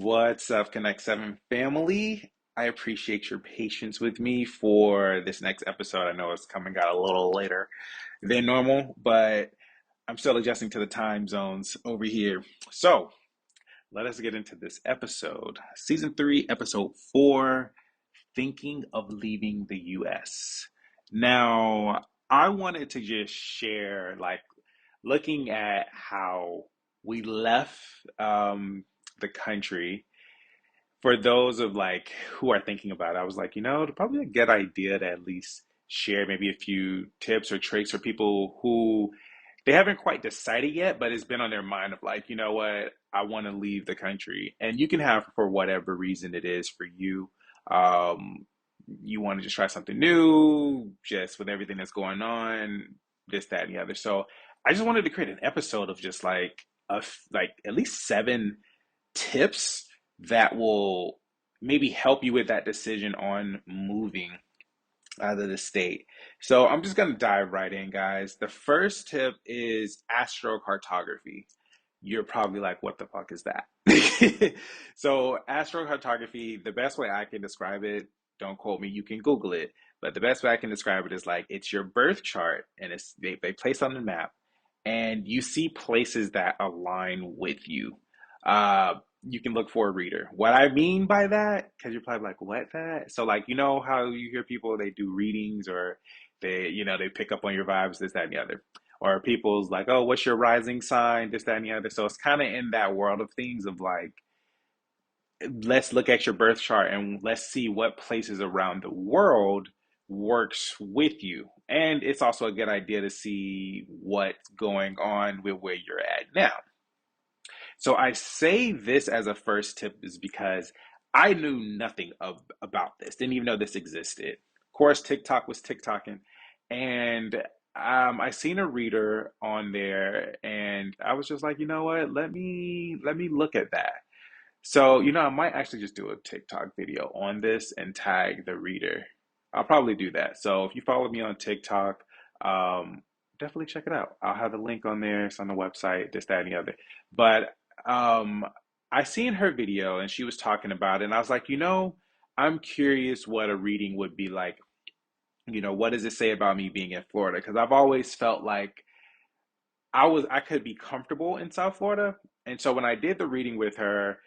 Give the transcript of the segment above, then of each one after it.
What's up, Connect 7 family? I appreciate your patience with me for this next episode. I know it's coming out a little later than normal, but I'm still adjusting to the time zones over here. So let us get into this episode. Season 3, Episode 4, Thinking of Leaving the US. Now, I wanted to just share, looking at how we left the country for those of who are thinking about it. I was like, it'd probably be a good idea to at least share maybe a few tips or tricks for people who they haven't quite decided yet, but it's been on their mind of like, you know what, I want to leave the country. And you can have for whatever reason it is for you. Um, you want to just try something new, just with everything that's going on, this, that, and the other. So I just wanted to create an episode of just like at least 7 tips that will maybe help you with that decision on moving out of the state. So I'm just going to dive right in, guys. The first tip is astrocartography. You're probably like, what the fuck is that? So, astrocartography, the best way I can describe it, don't quote me, you can Google it, but the best way I can describe it is like it's your birth chart and they place on the map and you see places that align with you. You can look for a reader. What I mean by that, because you're probably like, what that? So like, you know how you hear people, they do readings or they pick up on your vibes, this, that, and the other. Or people's like, oh, what's your rising sign, this, that, and the other. So it's kind of in that world of things of like, let's look at your birth chart and let's see what places around the world works with you. And it's also a good idea to see what's going on with where you're at now. So I say this as a first tip is because I knew nothing about this, didn't even know this existed. Of course, TikTok was TikToking, and I seen a reader on there, and I was just like, you know what? Let me look at that. So, I might actually just do a TikTok video on this and tag the reader. I'll probably do that. So if you follow me on TikTok, um, definitely check it out. I'll have the link on there. It's on the website, this, that, and the other. But um, I seen her video and she was talking about it, and I was like, I'm curious what a reading would be like. What does it say about me being in Florida? Because I've always felt like I could be comfortable in South Florida. And so when I did the reading with her,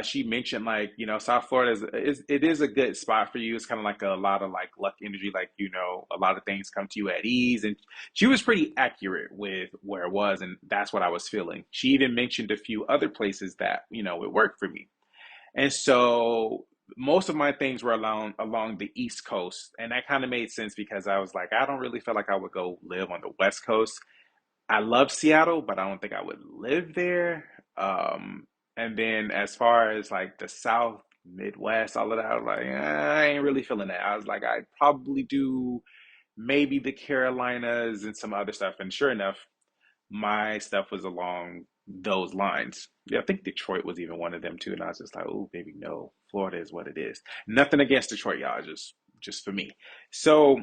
she mentioned like, South Florida is a good spot for you. It's kind of like a lot of like luck energy, like, a lot of things come to you at ease. And she was pretty accurate with where it was, and that's what I was feeling. She even mentioned a few other places that, would work for me. And so most of my things were along the East Coast. And that kind of made sense because I was like, I don't really feel like I would go live on the West Coast. I love Seattle, but I don't think I would live there. And then as far as like the South, Midwest, all of that, I was like, I ain't really feeling that. I was like, I'd probably do maybe the Carolinas and some other stuff. And sure enough, my stuff was along those lines. Yeah, I think Detroit was even one of them too. And I was just like, oh, baby, no, Florida is what it is. Nothing against Detroit, y'all, just for me. So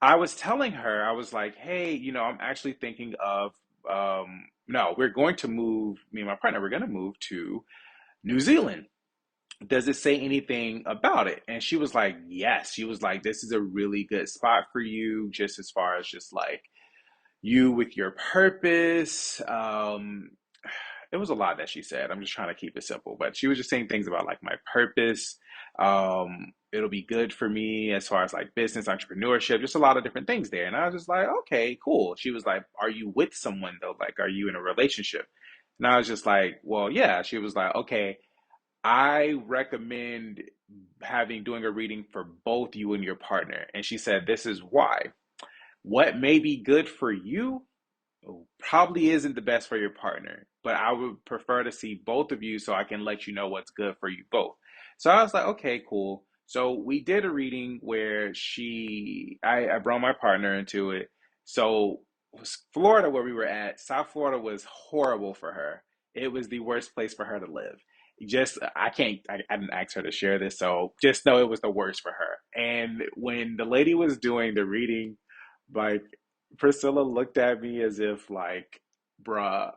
I was telling her, I was like, hey, I'm actually thinking of, no, we're going to move, me and my partner, we're going to move to New Zealand. Does it say anything about it? And she was like, yes. She was like, this is a really good spot for you, just as far as just like you with your purpose. It was a lot that she said. I'm just trying to keep it simple, but she was just saying things about like my purpose. It'll be good for me as far as like business, entrepreneurship, just a lot of different things there. And I was just like, okay, cool. She was like, are you with someone though? Like, are you in a relationship? And I was just like, well, yeah. She was like, okay, I recommend doing a reading for both you and your partner. And she said, this is why. What may be good for you probably isn't the best for your partner, but I would prefer to see both of you so I can let you know what's good for you both. So I was like, okay, cool. So we did a reading where I brought my partner into it. So Florida, where we were at, South Florida was horrible for her. It was the worst place for her to live. I didn't ask her to share this, so just know it was the worst for her. And when the lady was doing the reading, like Priscilla looked at me as if like, bruh,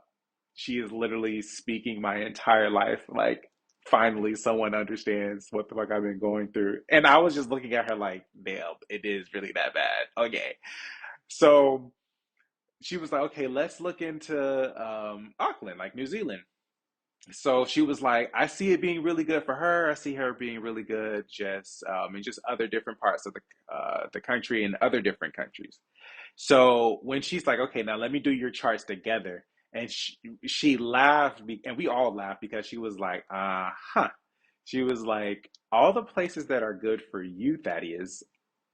she is literally speaking my entire life. Like, Finally, someone understands what the fuck I've been going through. And I was just looking at her like, damn, it is really that bad. Okay. So she was like, okay, let's look into Auckland, like New Zealand. So she was like, I see it being really good for her. I see her being really good just in just other different parts of the country and other different countries. So when she's like, okay, now let me do your charts together, and she laughed, and we all laughed because she was like, huh. She was like, all the places that are good for you, Thaddeus,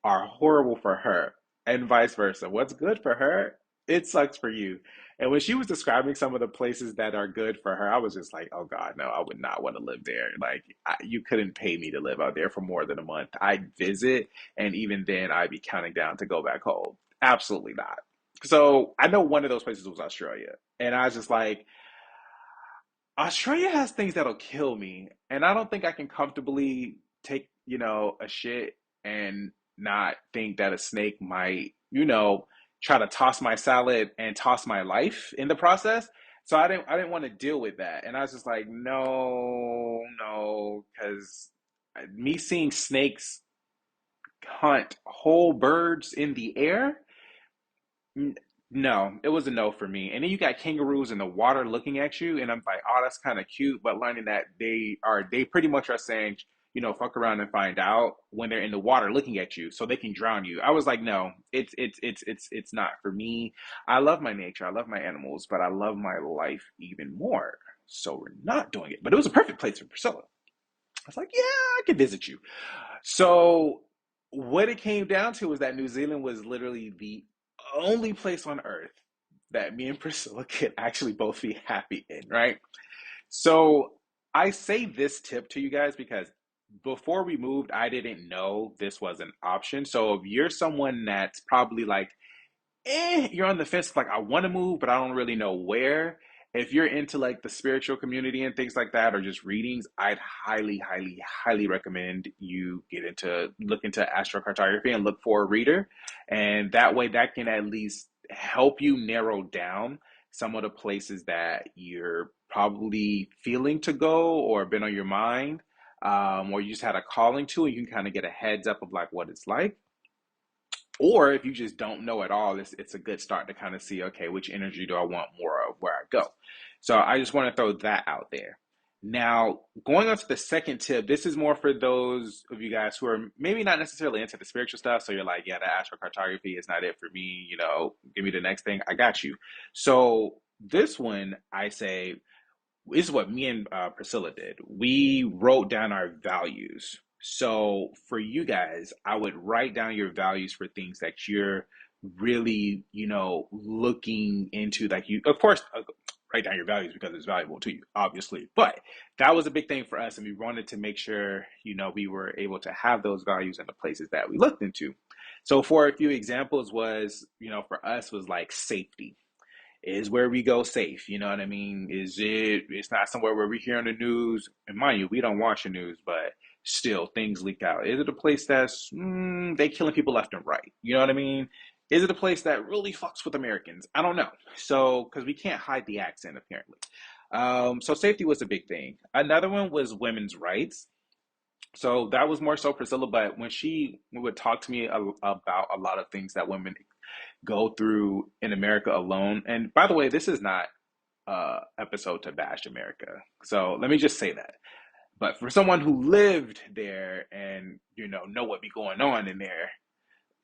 are horrible for her, and vice versa. What's good for her, it sucks for you. And when she was describing some of the places that are good for her, I was just like, oh God, no, I would not want to live there. Like, you couldn't pay me to live out there for more than a month. I'd visit, and even then, I'd be counting down to go back home. Absolutely not. So I know one of those places was Australia. And I was just like, Australia has things that'll kill me, and I don't think I can comfortably take, a shit and not think that a snake might, try to toss my salad and toss my life in the process. So I didn't want to deal with that. And I was just like, no, no, because me seeing snakes hunt whole birds in the air, N- no, it was a no for me. And then you got kangaroos in the water looking at you, and I'm like, oh, that's kind of cute, but learning that they pretty much are saying, fuck around and find out when they're in the water looking at you, so they can drown you. I was like, no, it's not for me. I love my nature, I love my animals, but I love my life even more. So we're not doing it. But it was a perfect place for Priscilla. I was like, yeah, I could visit you. So what it came down to was that New Zealand was literally the only place on earth that me and Priscilla could actually both be happy in, right? So I say this tip to you guys because before we moved, I didn't know this was an option. So if you're someone that's probably like, you're on the fence, like I want to move, but I don't really know where. If you're into like the spiritual community and things like that, or just readings, I'd highly, highly, highly recommend you look into astrocartography and look for a reader. And that way, that can at least help you narrow down some of the places that you're probably feeling to go or been on your mind, or you just had a calling to, and you can kind of get a heads up of like what it's like. Or if you just don't know at all, it's a good start to kind of see, okay, which energy do I want more of where I go? So I just want to throw that out there. Now, going on to the second tip, this is more for those of you guys who are maybe not necessarily into the spiritual stuff. So you're like, yeah, the astrocartography is not it for me. Give me the next thing. I got you. So this one, I say, this is what me and Priscilla did. We wrote down our values. So for you guys, I would write down your values for things that you're really, looking into. Like you, of course, write down your values because it's valuable to you, obviously. But that was a big thing for us, and we wanted to make sure, we were able to have those values in the places that we looked into. So for a few examples was, for us was like safety is where we go safe. You know what I mean? It's not somewhere where we hear on the news. And mind you, we don't watch the news, but still things leak out. Is it a place that's, they killing people left and right? You know what I mean? Is it a place that really fucks with Americans? I don't know. So, because we can't hide the accent apparently. So safety was a big thing. Another one was women's rights. So that was more so Priscilla, but when she would talk to me about a lot of things that women go through in America alone. And by the way, this is not episode to bash America. So let me just say that. But for someone who lived there and know what be going on in there,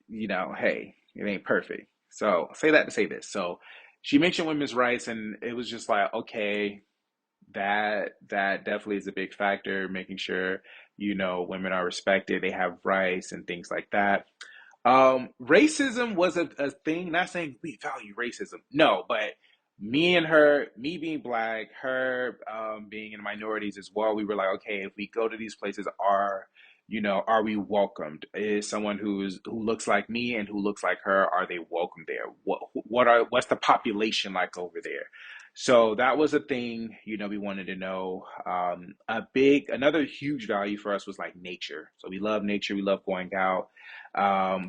hey, it ain't perfect. So say that to say this. So she mentioned women's rights, and it was just like, okay, that definitely is a big factor. Making sure women are respected, they have rights, and things like that. Racism was a thing. Not saying we value racism, no, but me being black, her being in minorities as well, we were like, okay, if we go to these places, are we welcomed? Is someone who looks like me and who looks like her, are they welcome there? What's the population like over there? So that was a thing, we wanted to know. Another huge value for us was like nature. So we love nature, we love going out,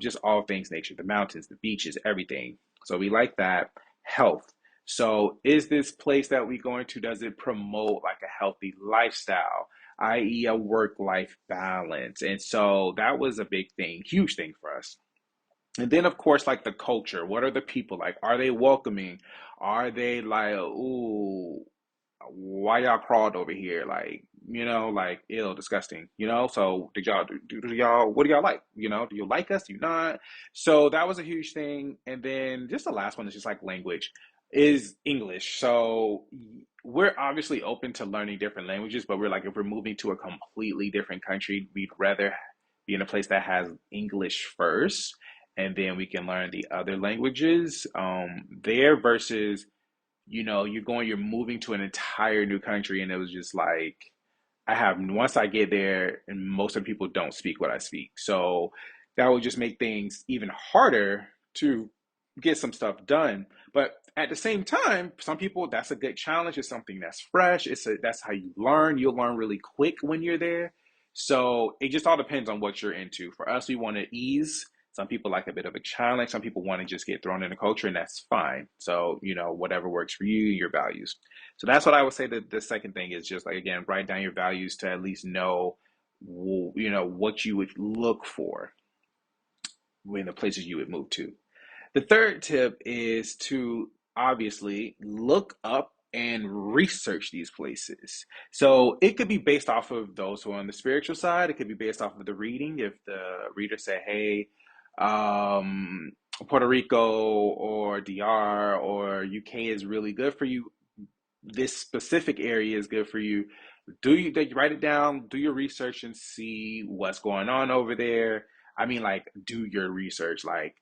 just all things nature, the mountains, the beaches, everything. So we like that. Health. So is this place that we going to, does it promote like a healthy lifestyle? i.e., a work-life balance. And so that was a big thing, huge thing for us. And then, of course, like the culture. What are the people like? Are they welcoming? Are they like, ooh, why y'all crawled over here? Like, like ill, disgusting, So did y'all do y'all what do y'all like? Do you like us? Do you not? So that was a huge thing. And then just the last one is just like language is English. So we're obviously open to learning different languages, but we're like if we're moving to a completely different country, we'd rather be in a place that has English first, and then we can learn the other languages there versus you're moving to an entire new country, and it was just like once I get there, and most of the people don't speak what I speak. So that would just make things even harder to get some stuff done. But at the same time, some people, that's a good challenge. It's something that's fresh. That's how you learn. You'll learn really quick when you're there. So it just all depends on what you're into. For us, we want to ease. Some people like a bit of a challenge. Some people want to just get thrown in the culture, and that's fine. So, whatever works for you, your values. So that's what I would say that the second thing is just like, again, write down your values to at least know, what you would look for when the places you would move to. The third tip is to obviously look up and research these places. So it could be based off of those who are on the spiritual side. It could be based off of the reading. If the reader said, hey, um, Puerto Rico or DR or UK is really good for you, this specific area is good for you. Write it down, do your research and see what's going on over there. I mean, like, do your research, like,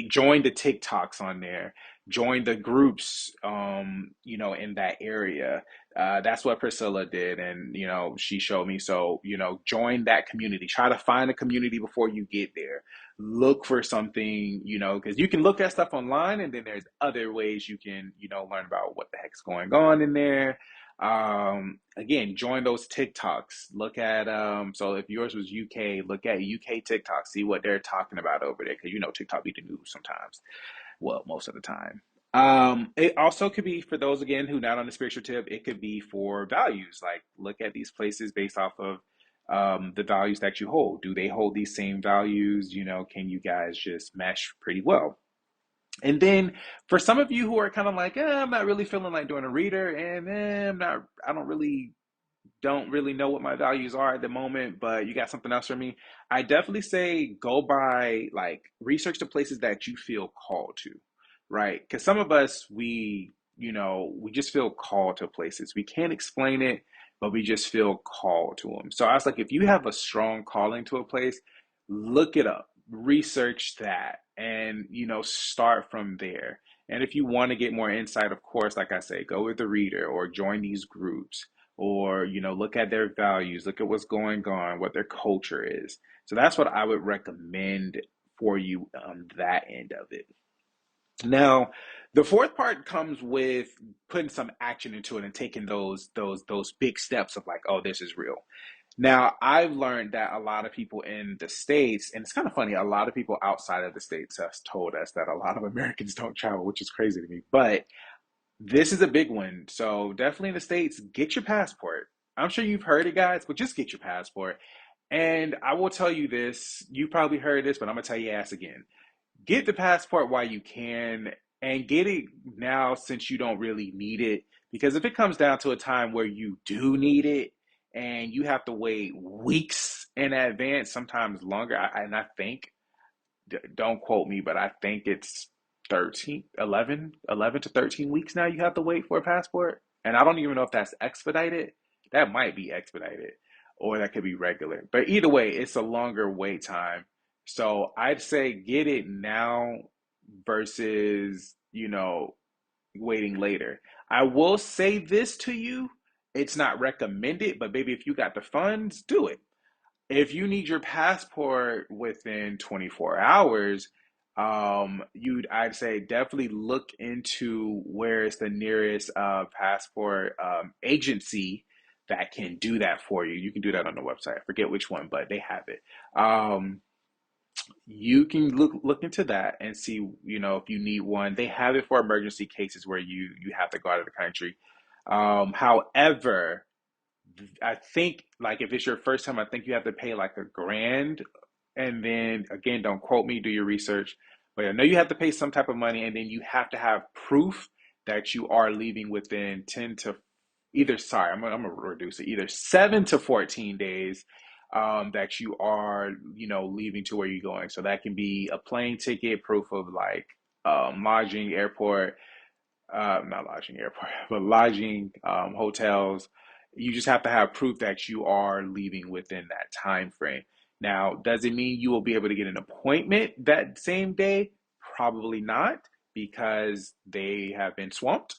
join the TikToks on there, join the groups, in that area. That's what Priscilla did, and she showed me. So, join that community. Try to find a community before you get there. Look for something, because you can look at stuff online, and then there's other ways you can, learn about what the heck's going on in there. Again, join those TikToks. Look at so if yours was UK, look at UK TikTok, see what they're talking about over there, because TikTok be the news sometimes. Well, most of the time. It also could be for those again who not on the spiritual tip, it could be for values. Like look at these places based off of the values that you hold. Do they hold these same values? Can you guys just mesh pretty well? And then for some of you who are kind of like, I'm not really feeling like doing a reader, and I don't really know what my values are at the moment, but you got something else for me. I definitely say go by like research the places that you feel called to, right? Because some of us, we just feel called to places. We can't explain it, but we just feel called to them. So I was like, if you have a strong calling to a place, look it up, research that, and, start from there. And if you want to get more insight, of course, like I say, go with the reader or join these groups or look at their values, look at what's going on, what their culture is. So that's what I would recommend for you on that end of it. Now, the fourth part comes with putting some action into it and taking those big steps of like, oh, this is real. Now, I've learned that a lot of people in the States, and it's kind of funny, a lot of people outside of the States have told us that a lot of Americans don't travel, which is crazy to me. But this is a big one. So definitely in the States, get your passport. I'm sure you've heard it, guys, but just get your passport. And I will tell you this, you probably heard this, but I'm gonna tell you ass again. Get the passport while you can and get it now since you don't really need it. Because if it comes down to a time where you do need it and you have to wait weeks in advance, sometimes longer, and I think don't quote me, but I think it's 13, 11, 11 to 13 weeks now you have to wait for a passport. And I don't even know if that's expedited. That might be expedited or that could be regular. But either way, it's a longer wait time. So I'd say get it now versus, waiting later. I will say this to you. It's not recommended, but maybe if you got the funds, do it. If you need your passport within 24 hours, I'd say definitely look into where is the nearest passport agency that can do that for you. You can do that on the website. I forget which one, but they have it. Um, you can look into that and see, if you need one. They have it for emergency cases where you have to go out of the country. However, I think like if it's your first time, I think you have to pay like $1,000. And then again, don't quote me, do your research. But I know you have to pay some type of money, and then you have to have proof that you are leaving within 10 to either, sorry, I'm gonna reduce it, either 7 to 14 days that you are, leaving to where you're going. So that can be a plane ticket, proof of like lodging, airport, not lodging airport, but lodging, hotels. You just have to have proof that you are leaving within that time frame. Now, does it mean you will be able to get an appointment that same day? Probably not, because they have been swamped,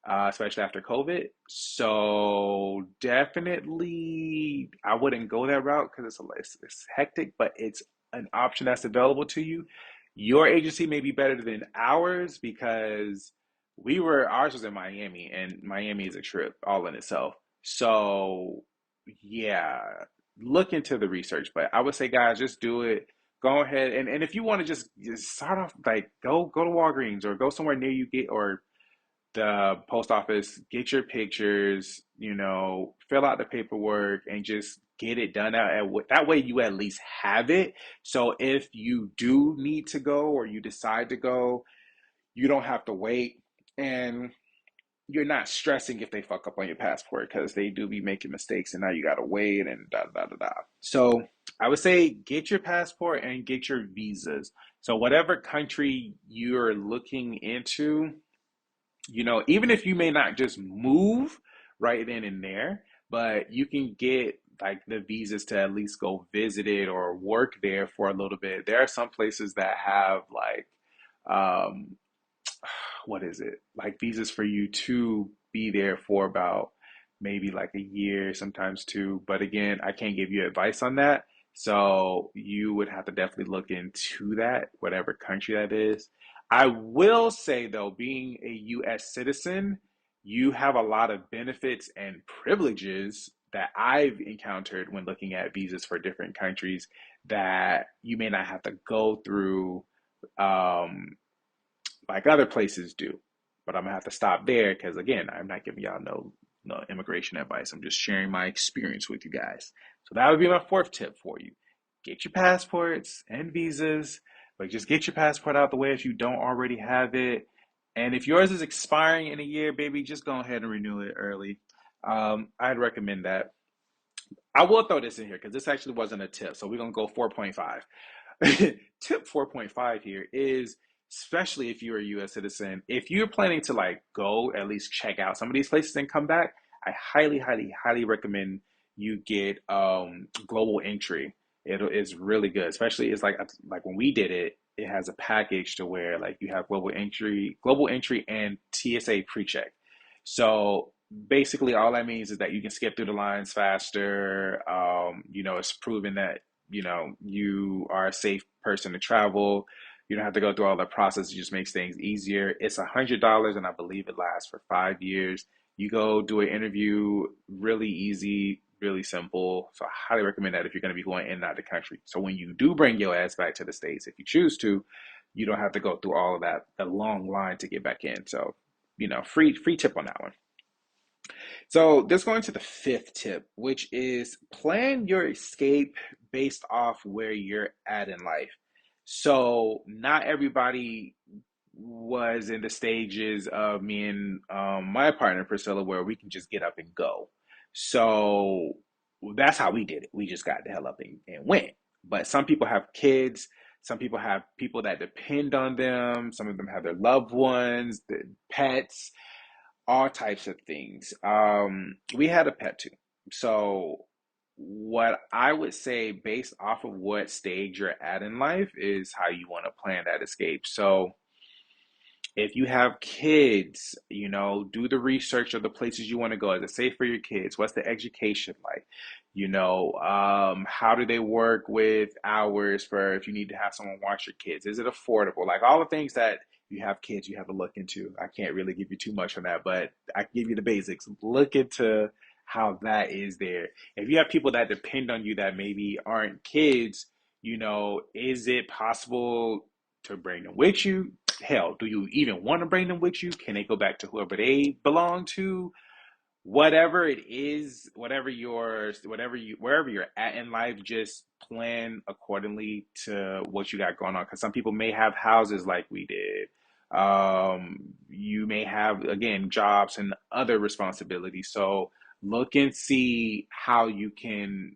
especially after COVID. So definitely, I wouldn't go that route because it's hectic, but it's an option that's available to you. Your agency may be better than ours because ours was in Miami, and Miami is a trip all in itself. So yeah, look into the research. But I would say, guys, just do it. Go ahead, and if you want to just start off, like go to Walgreens or go somewhere near you, get or the post office, get your pictures, fill out the paperwork and just get it done out that way you at least have it. So if you do need to go or you decide to go, you don't have to wait, and you're not stressing if they fuck up on your passport, because they do be making mistakes and now you gotta wait and da da da da. So I would say get your passport and get your visas. So whatever country you're looking into, even if you may not just move right then and there, but you can get like the visas to at least go visit it or work there for a little bit. There are some places that have like, um, what is it? Like visas for you to be there for about maybe like a year, sometimes two. But again, I can't give you advice on that. So you would have to definitely look into that, whatever country that is. I will say though, being a US citizen, you have a lot of benefits and privileges that I've encountered when looking at visas for different countries that you may not have to go through um, like other places do. But I'm gonna have to stop there because again, I'm not giving y'all no immigration advice. I'm just sharing my experience with you guys. So that would be my fourth tip for you. Get your passports and visas, but just get your passport out the way if you don't already have it. And if yours is expiring in a year, baby, just go ahead and renew it early. I'd recommend that. I will throw this in here because this actually wasn't a tip. So we're gonna go 4.5. Tip 4.5 here is, especially if you're a US citizen, if you're planning to like go at least check out some of these places and come back, I highly, highly, highly recommend you get global entry. It is really good, especially it's like when we did it, it has a package to where like you have global entry and TSA pre-check. So basically all that means is that you can skip through the lines faster. It's proven that you are a safe person to travel. You don't have to go through all that process. It just makes things easier. It's $100, and I believe it lasts for 5 years. You go do an interview, really easy, really simple. So I highly recommend that if you're going to be going in and out of the country. So when you do bring your ass back to the States, if you choose to, you don't have to go through all of that, the long line to get back in. So, free tip on that one. So this going to the fifth tip, which is plan your escape based off where you're at in life. So not everybody was in the stages of me and my partner Priscilla where we can just get up and go. So that's how we did it. We just got the hell up and went. But some people have kids. Some people have people that depend on them. Some of them have their loved ones, the pets, all types of things. We had a pet too. So, what I would say, based off of what stage you're at in life, is how you want to plan that escape. So, if you have kids, do the research of the places you want to go. Is it safe for your kids? What's the education like? How do they work with hours for if you need to have someone watch your kids? Is it affordable? Like all the things that you have kids, you have to look into. I can't really give you too much on that, but I can give you the basics. Look into how that is there. If you have people that depend on you that maybe aren't kids, is it possible to bring them with you? Hell, do you even want to bring them with you? Can they go back to whoever they belong to? whatever it is, wherever you're at in life, just plan accordingly to what you got going on. Because some people may have houses like we did. You may have, again, jobs and other responsibilities. So look and see how you can,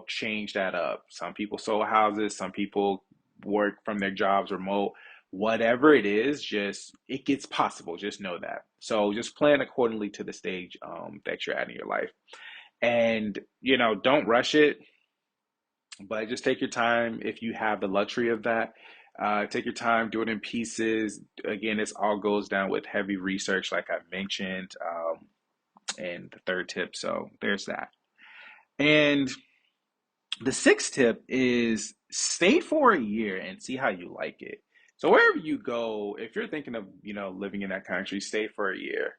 change that up. Some people sold houses, some people work from their jobs remote. Whatever it is, just it gets possible. Just know that. So just plan accordingly to the stage that you're at in your life, and don't rush it, but just take your time if you have the luxury of that. Take your time, do it in pieces. Again, this all goes down with heavy research, like I mentioned, and the third tip. So there's that. And the sixth tip is stay for a year and see how you like it. So wherever you go, if you're thinking of, living in that country, stay for a year.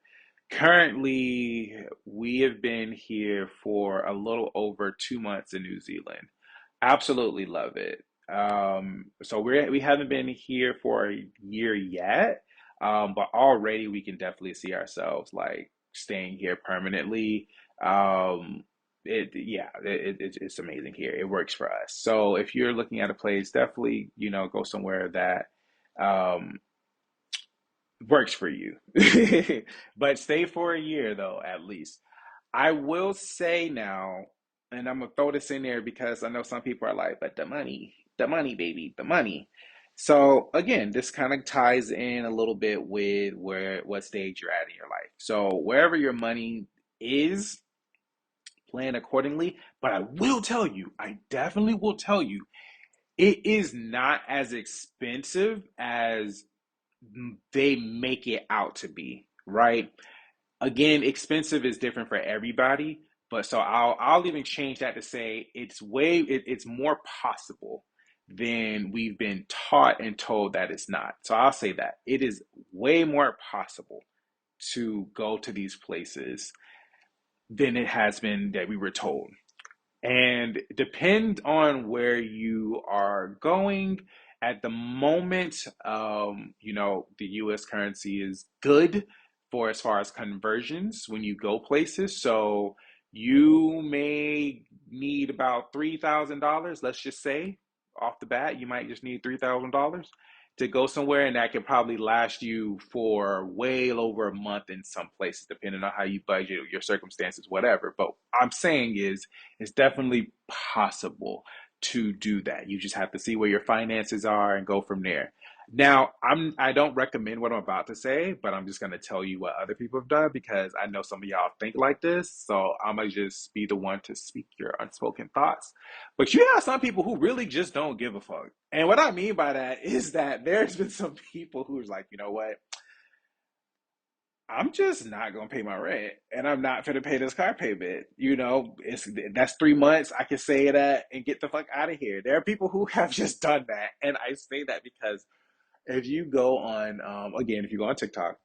Currently, we have been here for a little over 2 months in New Zealand. Absolutely love it. So we haven't been here for a year yet, but already we can definitely see ourselves like staying here permanently. Yeah, it's amazing here. It works for us. So if you're looking at a place, definitely, go somewhere that um, works for you. But stay for a year though, at least. I will say now, and I'm gonna throw this in there because I know some people are like, but the money, baby, the money. So again, this kind of ties in a little bit with what stage you're at in your life. So wherever your money is, plan accordingly. But I will tell you, I definitely will tell you, it is not as expensive as they make it out to be, right? Again, expensive is different for everybody, but so I'll even change that to say it's more possible than we've been taught and told that it's not. So I'll say that it is way more possible to go to these places than it has been that we were told. And depend on where you are going. At the moment, the US currency is good for as far as conversions when you go places. So you may need about $3,000, let's just say, off the bat. You might just need $3,000 to go somewhere, and that could probably last you for way over a month in some places, depending on how you budget or your circumstances, whatever. But I'm saying is it's definitely possible to do that. You just have to see where your finances are and go from there. Now, I don't recommend what I'm about to say, but I'm just gonna tell you what other people have done because I know some of y'all think like this. So I'm gonna just be the one to speak your unspoken thoughts. But you have some people who really just don't give a fuck. And what I mean by that is that there's been some people who's like, you know what? I'm just not gonna pay my rent, and I'm not gonna pay this car payment. That's 3 months. I can say that and get the fuck out of here. There are people who have just done that, and I say that because if you go on, again, if you go on TikTok,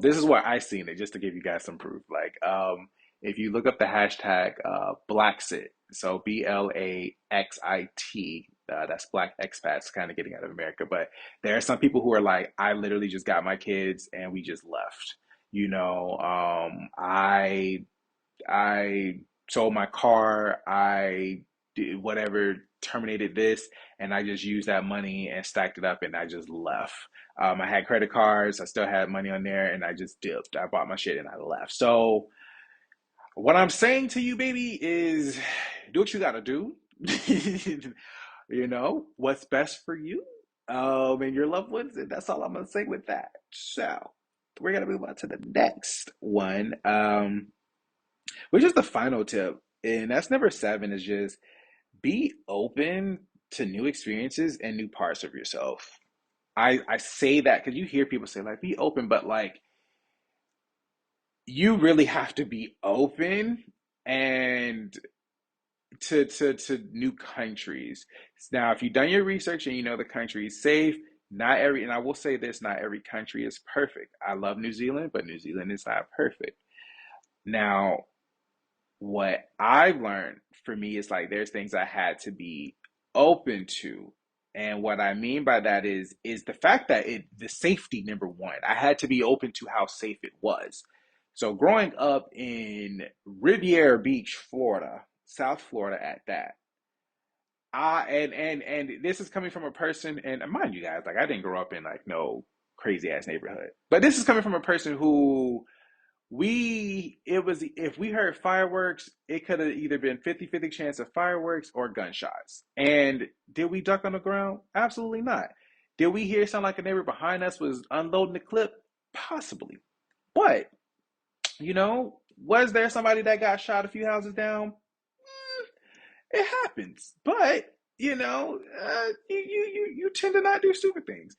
this is where I seen it, just to give you guys some proof. Like, if you look up the hashtag Blaxit, so Blaxit, that's Black expats kind of getting out of America. But there are some people who are like, I literally just got my kids and we just left. I sold my car, I did whatever, terminated this, and I just used that money and stacked it up and I just left. I had credit cards, I still had money on there, and I just dipped. I bought my shit and I left. So, what I'm saying to you, baby, is do what you gotta do. What's best for you and your loved ones, and that's all I'm gonna say with that. So, we're gonna move on to the next one. Which is the final tip, and that's number seven, is just be open to new experiences and new parts of yourself. I say that because you hear people say like be open, but like you really have to be open and to new countries. Now, if you've done your research and you know the country is safe, not every, and I will say this, not every country is perfect. I love New Zealand, but New Zealand is not perfect. Now, what I've learned for me is like there's things I had to be open to. And what I mean by that is the fact that the safety, number one, I had to be open to how safe it was. So growing up in Riviera Beach, Florida, South Florida at that, and this is coming from a person, and mind you guys, like I didn't grow up in like no crazy ass neighborhood, but this is coming from a person who we it was if we heard fireworks, it could have either been 50-50 chance of fireworks or gunshots. And did we duck on the ground? Absolutely not. Did we hear sound like a neighbor behind us was unloading the clip? Possibly. But, was there somebody that got shot a few houses down? It happens. But, you tend to not do stupid things.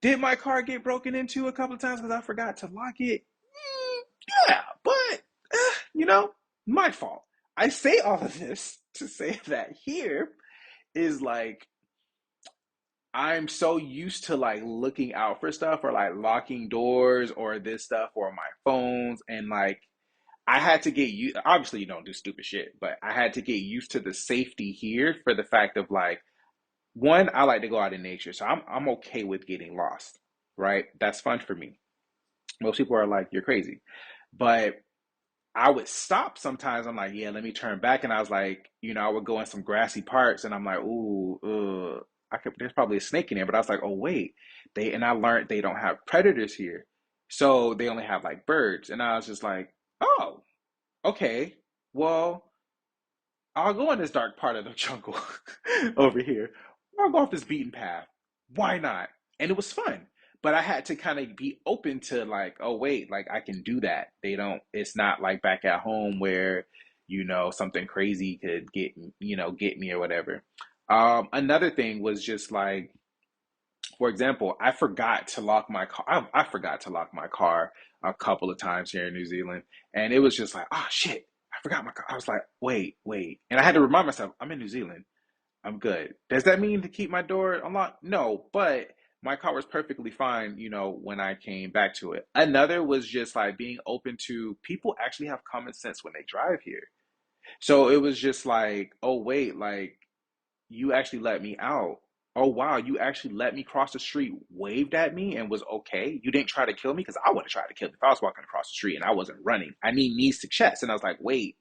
Did my car get broken into a couple of times because I forgot to lock it? Yeah, but you know, my fault. I say all of this to say that here is like I'm so used to like looking out for stuff or like locking doors or this stuff or my phones and like I had to get you obviously you don't do stupid shit, but I had to get used to the safety here for the fact of like one, I like to go out in nature, so I'm okay with getting lost, right? That's fun for me. Most people are like, you're crazy. But I would stop sometimes. I'm like, yeah, let me turn back. And I was like, I would go in some grassy parts and I'm like, ooh, there's probably a snake in there. But I was like, oh, wait. And I learned they don't have predators here. So they only have like birds. And I was just like, oh, okay. Well, I'll go in this dark part of the jungle over here. I'll go off this beaten path. Why not? And it was fun. But I had to kind of be open to like, oh wait, like I can do that. It's not like back at home where, something crazy could get me or whatever. Another thing was just like, for example, I forgot to lock my car. I forgot to lock my car a couple of times here in New Zealand. And it was just like, oh shit, I forgot my car. I was like, wait, wait. And I had to remind myself, I'm in New Zealand. I'm good. Does that mean to keep my door unlocked? No, but my car was perfectly fine, when I came back to it. Another was just like being open to people actually have common sense when they drive here. So it was just like, oh, wait, like you actually let me out. Oh, wow, you actually let me cross the street, waved at me, and was okay. You didn't try to kill me because I would have tried to kill me if I was walking across the street and I wasn't running. I need knees to chest. And I was like, wait,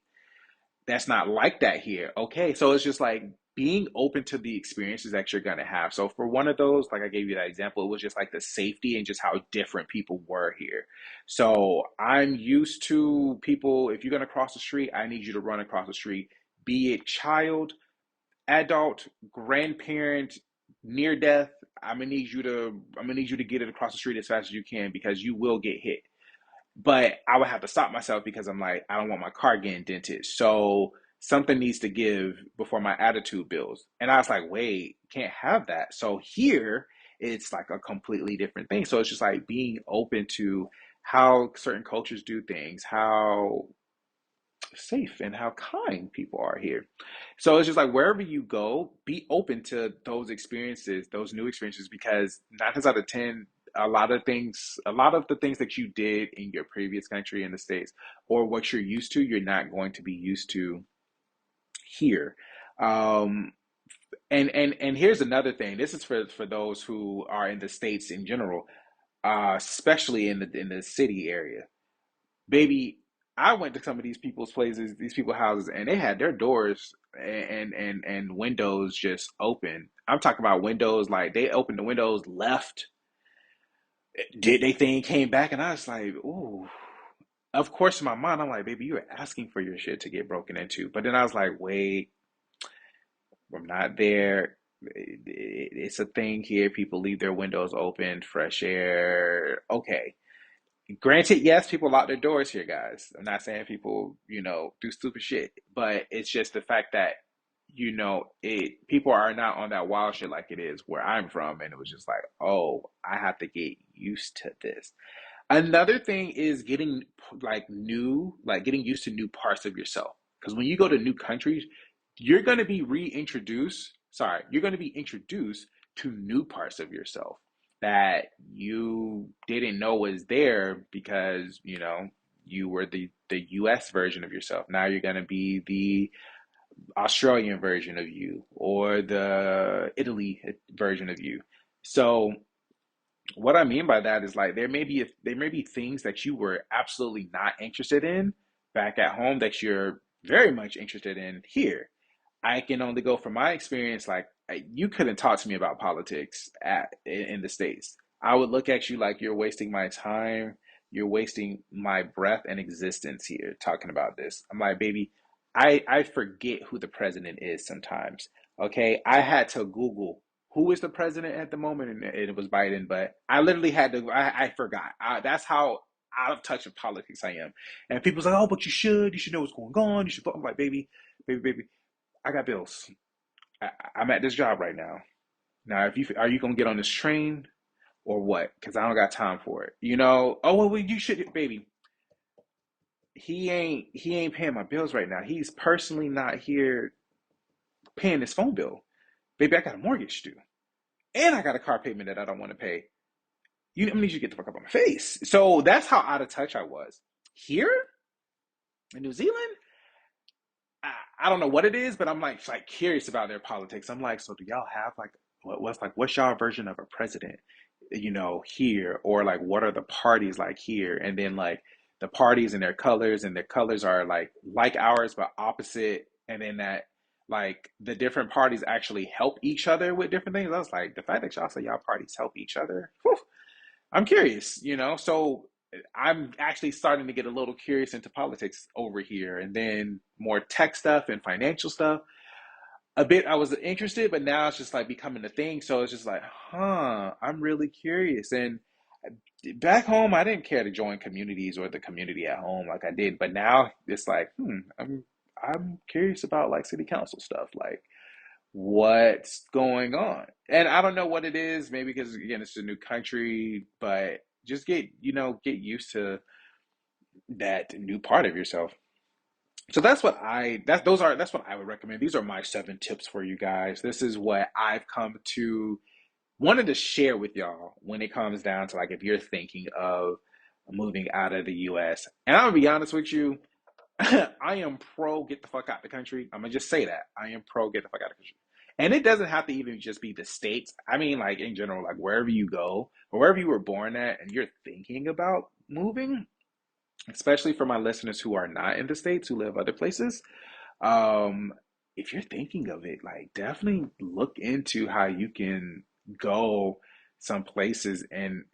that's not like that here. Okay. So it's just like being open to the experiences that you're going to have. So for one of those, like I gave you that example, it was just like the safety and just how different people were here. So I'm used to people, if you're going to cross the street, I need you to run across the street, be it child, adult, grandparent, near death. I'm gonna need you to get it across the street as fast as you can because you will get hit. But I would have to stop myself because I'm like, I don't want my car getting dented. So something needs to give before my attitude builds. And I was like, wait, can't have that. So here it's like a completely different thing. So it's just like being open to how certain cultures do things, how safe and how kind people are here. So it's just like wherever you go, be open to those experiences, those new experiences, because 9 times out of 10, a lot of the things that you did in your previous country in the States or what you're used to, you're not going to be used to here. Um, and here's another thing. This is for those who are in the States in general, especially in the city area. Baby, I went to some of these people's places, these people's houses, and they had their doors and windows just open. I'm talking about windows like they opened the windows, left, did they thing, came back, and I was like, ooh. Of course, in my mind, I'm like, baby, you were asking for your shit to get broken into. But then I was like, wait, I'm not there. It's a thing here. People leave their windows open, fresh air. Okay. Granted, yes, people lock their doors here, guys. I'm not saying people, do stupid shit, but it's just the fact that, people are not on that wild shit like it is where I'm from. And it was just like, oh, I have to get used to this. Another thing is getting used to new parts of yourself. Because when you go to new countries, you're going to be introduced to new parts of yourself that you didn't know was there because, you were the US version of yourself. Now you're going to be the Australian version of you or the Italy version of you. So What I mean by that is like there may be things that you were absolutely not interested in back at home that you're very much interested in here. I can only go from my experience. Like you couldn't talk to me about politics in the States. I would look at you like you're wasting my time. You're wasting my breath and existence here talking about this. I'm like, baby, I forget who the president is sometimes. Okay, I had to Google who is the president at the moment, and it was Biden. But I literally had to. I forgot. That's how out of touch of politics I am. And people's like, oh, but you should know what's going on. You should. I'm like, baby, I got bills. I'm at this job right now. Now, if you are you gonna get on this train or what? Because I don't got time for it. You know? Oh well, you should, baby. He ain't paying my bills right now. He's personally not here paying his phone bill. Baby, I got a mortgage due, and I got a car payment that I don't want to pay. I need you to get the fuck up on my face. So that's how out of touch I was. Here in New Zealand, I don't know what it is, but I'm like curious about their politics. I'm like, so do y'all have like what's y'all version of a president, here, or like what are the parties like here? And then like the parties and their colors are like ours but opposite. And then that like the different parties actually help each other with different things. I was like, the fact that y'all say y'all parties help each other, whew, I'm curious. So I'm actually starting to get a little curious into politics over here, and then more tech stuff and financial stuff. A bit, I was interested, but now it's just like becoming a thing. So it's just like, I'm really curious. And back home, I didn't care to join communities or the community at home like I did, but now it's like, I'm curious about like city council stuff. Like, what's going on? And I don't know what it is, maybe because again it's a new country, but just get used to that new part of yourself. So that's what I would recommend. These are my 7 tips for you guys. This is what I've come to wanted to share with y'all when it comes down to like if you're thinking of moving out of the US. And I'm gonna be honest with you, I am pro get the fuck out the country. I'm gonna just say that. I am pro get the fuck out of the country. And it doesn't have to even just be the states. I mean, like in general, like wherever you go or wherever you were born at and you're thinking about moving, especially for my listeners who are not in the states, who live other places. Um, if you're thinking of it, like definitely look into how you can go some places and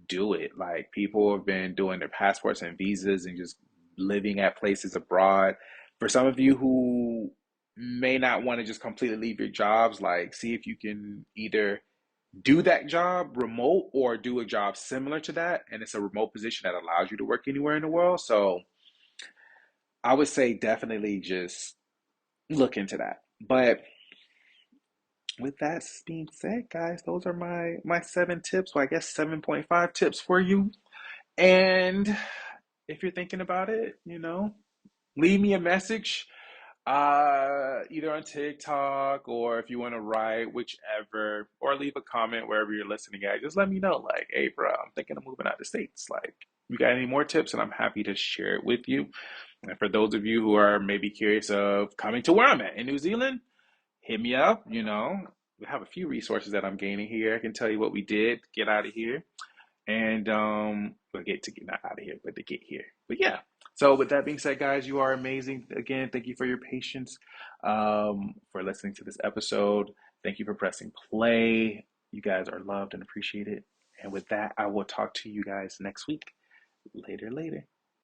do it. Like people have been doing their passports and visas and just living at places abroad. For some of you who may not want to just completely leave your jobs, like see if you can either do that job remote or do a job similar to that, and it's a remote position that allows you to work anywhere in the world. So I would say definitely just look into that. But with that being said, guys, those are my 7 tips. Well, I guess 7.5 tips for you. And if you're thinking about it, leave me a message, either on TikTok or if you want to write, whichever, or leave a comment wherever you're listening at. Just let me know, like, hey, bro, I'm thinking of moving out the States. Like, you got any more tips? And I'm happy to share it with you. And for those of you who are maybe curious of coming to where I'm at in New Zealand, hit me up. We have a few resources that I'm gaining here. I can tell you what we did to get out of here, and we'll get to get not out of here, but to get here. But yeah. So with that being said, guys, you are amazing. Again, thank you for your patience, for listening to this episode. Thank you for pressing play. You guys are loved and appreciated. And with that, I will talk to you guys next week. Later, later.